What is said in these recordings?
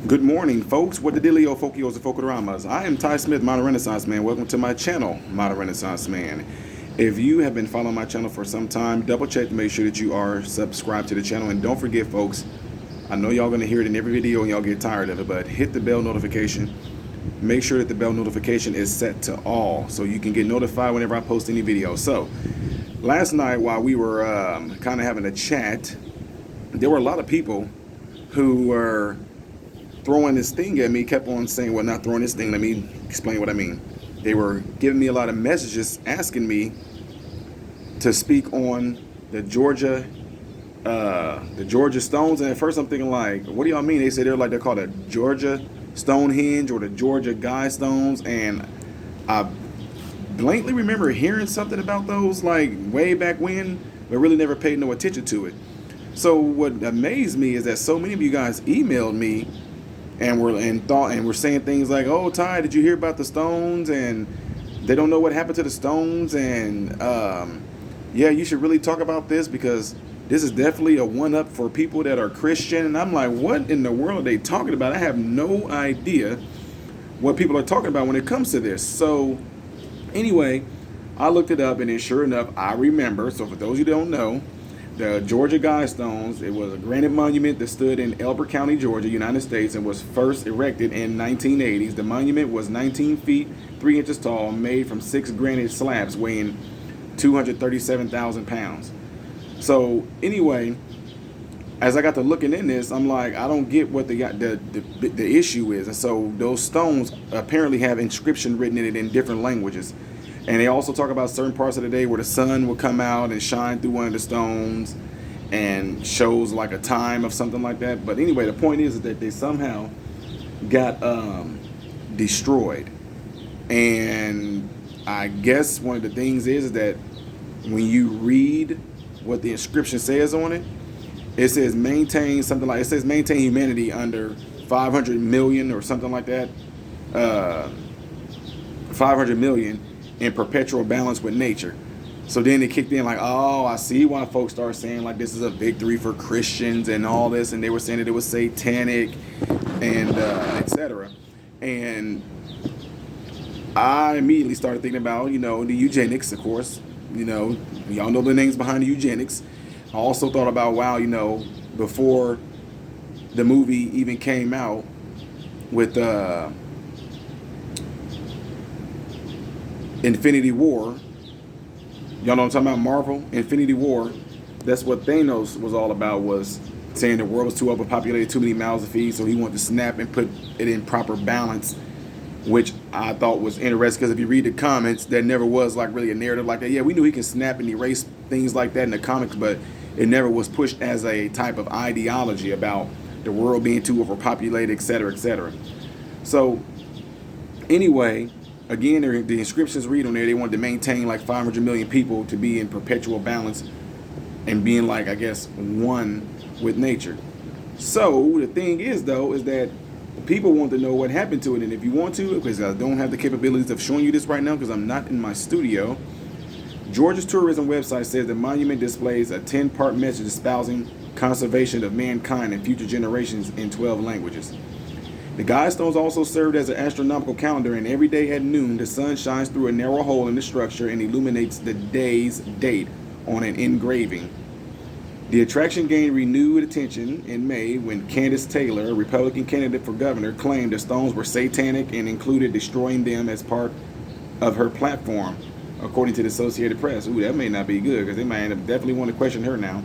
Good morning, folks. What the dealio, folkios, and folkoramas? I am Ty Smith, Modern Renaissance Man. Welcome to my channel, Modern Renaissance Man. If you have been following my channel for some time, double check to make sure that you are subscribed to the channel. And don't forget, folks, I know y'all going to hear it in every video and y'all get tired of it, but hit the bell notification. Make sure that the bell notification is set to all so you can get notified whenever I post any video. So, last night while we were kind of having a chat, there were a lot of people who were throwing this thing at me, kept on saying, well, not throwing this thing, let me explain what I mean. They were giving me a lot of messages asking me to speak on the Georgia Stones. And at first I'm thinking, like, what do y'all mean? They say they're called a Georgia Stonehenge or the Georgia Guidestones. And I blankly remember hearing something about those like way back when, but really never paid no attention to it. So what amazed me is that so many of you guys emailed me and we're saying things like, "Oh, Ty, did you hear about the Stones?" And they don't know what happened to the Stones. And yeah, you should really talk about this because this is definitely a one-up for people that are Christian. And I'm like, what in the world are they talking about? I have no idea what people are talking about when it comes to this. So anyway, I looked it up, and then sure enough, I remember. So for those of you who don't know, the Georgia Guidestones, it was a granite monument that stood in Elbert County, Georgia, United States, and was first erected in 1980s. The monument was 19 feet, 3 inches tall, made from 6 granite slabs weighing 237,000 pounds. So anyway, as I got to looking in this, I'm like, I don't get what the issue is. And so those stones apparently have inscription written in it in different languages. And they also talk about certain parts of the day where the sun will come out and shine through one of the stones and shows like a time of something like that. But anyway, the point is that they somehow got destroyed. And I guess one of the things is that when you read what the inscription says on it, it says maintain something like, it says maintain humanity under 500 million or something like that. 500 million in perpetual balance with nature. So then it kicked in like, oh, I see why folks start saying like this is a victory for Christians and all this, and they were saying that it was satanic and etc. And I immediately started thinking about, the eugenics, of course. Y'all know the names behind the eugenics. I also thought about, wow, before the movie even came out with Infinity War. Y'all know what I'm talking about? Marvel, Infinity War. That's what Thanos was all about, was saying the world was too overpopulated, too many mouths to feed, so he wanted to snap and put it in proper balance, which I thought was interesting because if you read the comics, there never was like really a narrative like that. Yeah, we knew he can snap and erase things like that in the comics, but it never was pushed as a type of ideology about the world being too overpopulated, etc., etc. So anyway, again, the inscriptions read on there, they wanted to maintain like 500 million people to be in perpetual balance and being like, I guess, one with nature. So the thing is, though, is that people want to know what happened to it. And if you want to, because I don't have the capabilities of showing you this right now because I'm not in my studio, Georgia's tourism website says the monument displays a 10-part message espousing conservation of mankind and future generations in 12 languages. The Guidestones also served as an astronomical calendar, and every day at noon, the sun shines through a narrow hole in the structure and illuminates the day's date on an engraving. The attraction gained renewed attention in May when Candace Taylor, a Republican candidate for governor, claimed the stones were satanic and included destroying them as part of her platform, according to the Associated Press. Ooh, that may not be good because they might definitely want to question her now.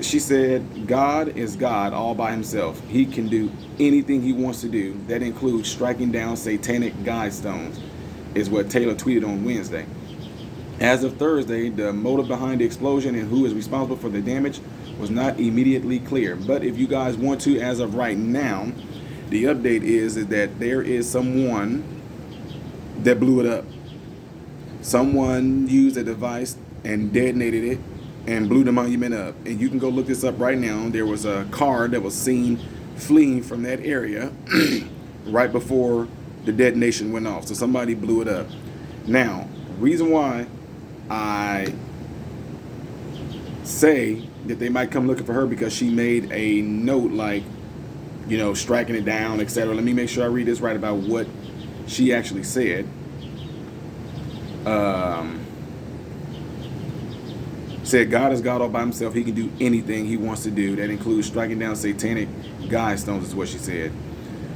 She said, God is God all by himself. He can do anything he wants to do. That includes striking down satanic guidestones, is what Taylor tweeted on Wednesday. As of Thursday, the motive behind the explosion and who is responsible for the damage was not immediately clear. But if you guys want to, as of right now, the update is that there is someone that blew it up. Someone used a device and detonated it and blew the monument up. And you can go look this up right now. There was a car that was seen fleeing from that area right before the detonation went off. So somebody blew it up. Now, reason why I say that they might come looking for her because she made a note like, striking it down, etc. Let me make sure I read this right about what she actually said. Said God is God all by himself. He can do anything he wants to do. That includes striking down satanic guide stones, is what she said.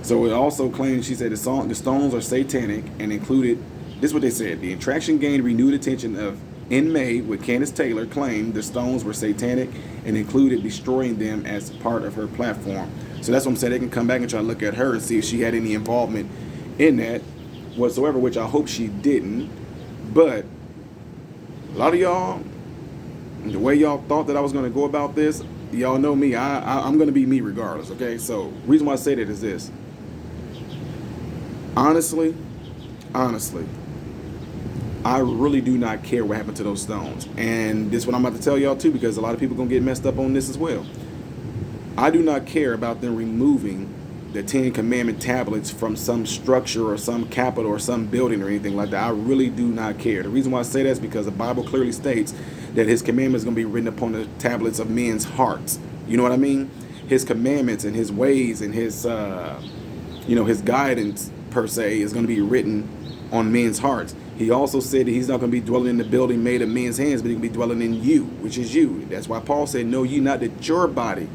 So it also claims, she said, the stones are satanic and included, this is what they said, the attraction gained renewed attention of in May with Candace Taylor claimed the stones were satanic and included destroying them as part of her platform. So that's what I'm saying. They can come back and try to look at her and see if she had any involvement in that whatsoever, which I hope she didn't. But a lot of y'all, the way y'all thought that I was going to go about this, y'all know me. I'm going to be me regardless, okay? So reason why I say that is this. Honestly, I really do not care what happened to those stones. And this is what I'm about to tell y'all too, because a lot of people are going to get messed up on this as well. I do not care about them removing the 10 Commandment tablets from some structure or some capital or some building or anything like that. I really do not care. The reason why I say that is because the Bible clearly states that his commandments are going to be written upon the tablets of men's hearts. You know what I mean? His commandments and his ways and his, his guidance per se is going to be written on men's hearts. He also said that he's not going to be dwelling in the building made of men's hands, but he can be dwelling in you, which is you. That's why Paul said, know ye not that your body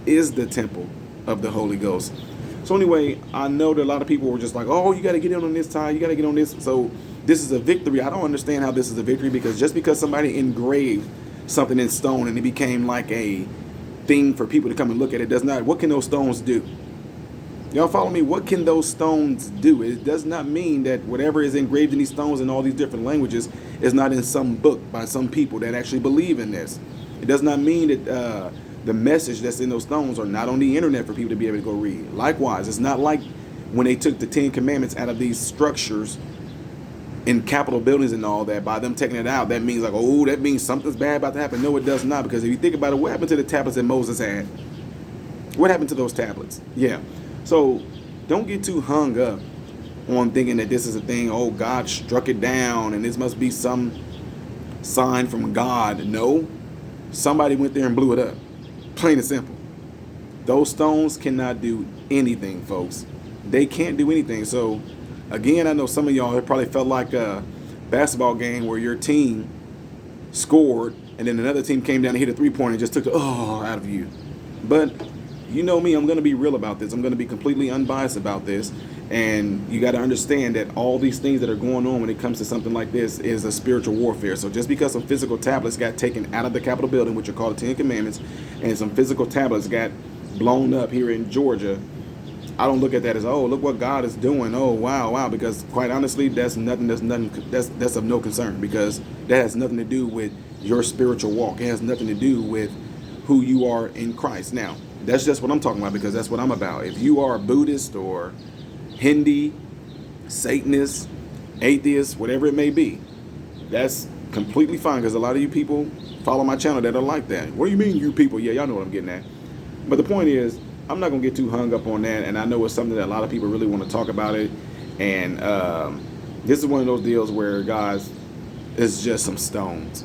is the temple of the Holy Ghost. So anyway, I know that a lot of people were just like, oh, you got to get in on this, Ty. You got to get on this. So this is a victory. I don't understand how this is a victory, because just because somebody engraved something in stone and it became like a thing for people to come and look at, it does not. What can those stones do? Y'all follow me? What can those stones do? It does not mean that whatever is engraved in these stones in all these different languages is not in some book by some people that actually believe in this. It does not mean that the message that's in those stones are not on the internet for people to be able to go read. Likewise, it's not like when they took the 10 Commandments out of these structures in Capitol buildings and all that, by them taking it out, that means like, oh, that means something's bad about to happen. No, it does not, because if you think about it, what happened to the tablets that Moses had? What happened to those tablets? Yeah. So don't get too hung up on thinking that this is a thing, oh, God struck it down and this must be some sign from God. No, somebody went there and blew it up. Plain and simple. Those stones cannot do anything, folks. They can't do anything. So again, I know some of y'all, it probably felt like a basketball game where your team scored and then another team came down and hit a three-pointer and just took the out of you. But you know me, I'm going to be real about this. I'm going to be completely unbiased about this. And you got to understand that all these things that are going on when it comes to something like this is a spiritual warfare. So just because some physical tablets got taken out of the Capitol building, which are called the 10 Commandments, and some physical tablets got blown up here in Georgia, I don't look at that as, oh, look what God is doing. Oh, wow. Because quite honestly, that's of no concern, because that has nothing to do with your spiritual walk. It has nothing to do with who you are in Christ. Now, that's just what I'm talking about, because that's what I'm about. If you are a Buddhist or Hindi, Satanist, atheist, whatever it may be, that's completely fine, because a lot of you people follow my channel that are like that. What do you mean, you people? Yeah, y'all know what I'm getting at. But the point is, I'm not going to get too hung up on that, and I know it's something that a lot of people really want to talk about it, and this is one of those deals where, guys, it's just some stones.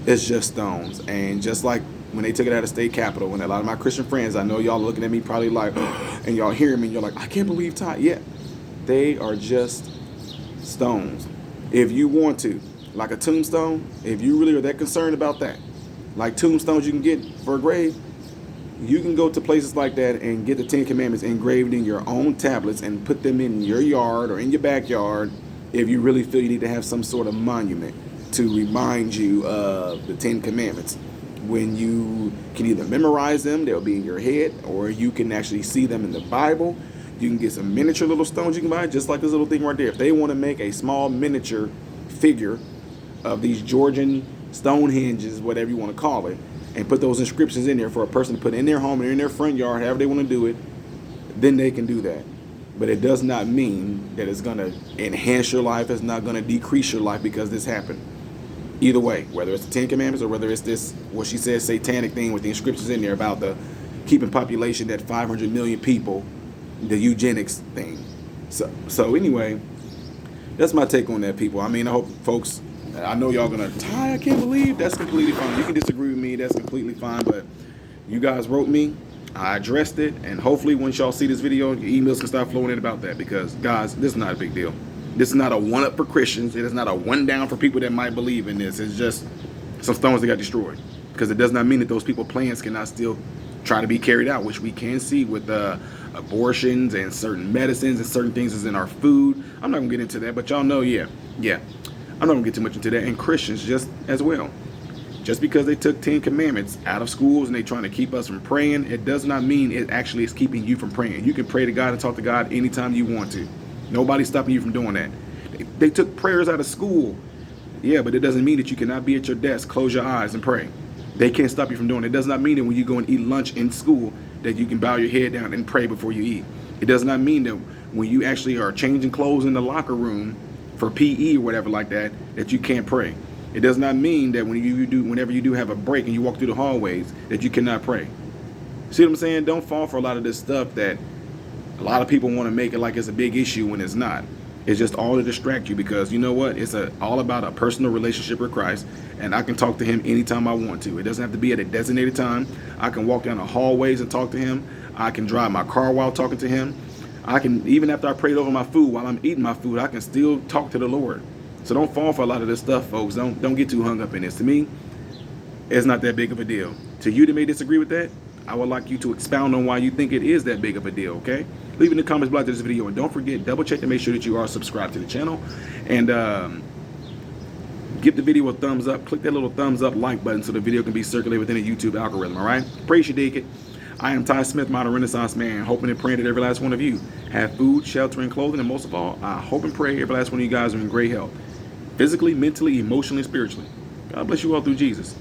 It's just stones. And just like when they took it out of state capitol, when a lot of my Christian friends, I know y'all looking at me probably like, and y'all hearing me, and you're like, I can't believe Ty. Yeah, they are just stones. If you want to, like a tombstone, if you really are that concerned about that, like tombstones you can get for a grave, you can go to places like that and get the 10 Commandments engraved in your own tablets and put them in your yard or in your backyard if you really feel you need to have some sort of monument to remind you of the 10 Commandments. When you can either memorize them, they'll be in your head, or you can actually see them in the Bible. You can get some miniature little stones you can buy, just like this little thing right there. If they want to make a small miniature figure of these Georgian Stonehenges, whatever you want to call it, and put those inscriptions in there for a person to put in their home or in their front yard, however they want to do it, then they can do that. But it does not mean that it's going to enhance your life. It's not going to decrease your life because this happened. Either way, whether it's the 10 Commandments or whether it's this, what she says, satanic thing with the inscriptions in there about the keeping population at 500 million people, the eugenics thing. So anyway, that's my take on that, people. I mean, I hope folks, I know y'all gonna, Ty, I can't believe. That's completely fine. You can disagree with me. That's completely fine. But you guys wrote me. I addressed it, and hopefully once y'all see this video, your emails can start flowing in about that, because guys, this is not a big deal. This is not a one up for Christians. It is not a one down for people that might believe in this. It's just some stones that got destroyed, because it does not mean that those people's plans cannot still try to be carried out, which we can see with abortions and certain medicines and certain things is in our food. I'm not gonna get into that, but y'all know, yeah, I'm not gonna get too much into that. And Christians just as well. Just because they took 10 commandments out of schools and they trying to keep us from praying, it does not mean it actually is keeping you from praying. You can pray to God and talk to God anytime you want to. Nobody's stopping you from doing that. They took prayers out of school. Yeah, but it doesn't mean that you cannot be at your desk, close your eyes, and pray. They can't stop you from doing it. It does not mean that when you go and eat lunch in school that you can bow your head down and pray before you eat. It does not mean that when you actually are changing clothes in the locker room for PE or whatever like that, that you can't pray. It does not mean that whenever you do have a break and you walk through the hallways, that you cannot pray. See what I'm saying? Don't fall for a lot of this stuff that a lot of people want to make it like it's a big issue when it's not. It's just all to distract you, because you know what? It's all about a personal relationship with Christ, and I can talk to him anytime I want to. It doesn't have to be at a designated time. I can walk down the hallways and talk to him. I can drive my car while talking to him. I can, even after I prayed over my food, while I'm eating my food, I can still talk to the Lord. So don't fall for a lot of this stuff, folks. Don't get too hung up in this. To me, it's not that big of a deal. To you that may disagree with that, I would like you to expound on why you think it is that big of a deal, okay? Leave in the comments below this video, and don't forget, double check to make sure that you are subscribed to the channel, and give the video a thumbs up. Click that little thumbs up like button so the video can be circulated within the YouTube algorithm, all right? Praise you, Deacon. I am Ty Smith, modern Renaissance man, hoping and praying that every last one of you have food, shelter, and clothing, and most of all, I hope and pray every last one of you guys are in great health, physically, mentally, emotionally, spiritually. God bless you all through Jesus.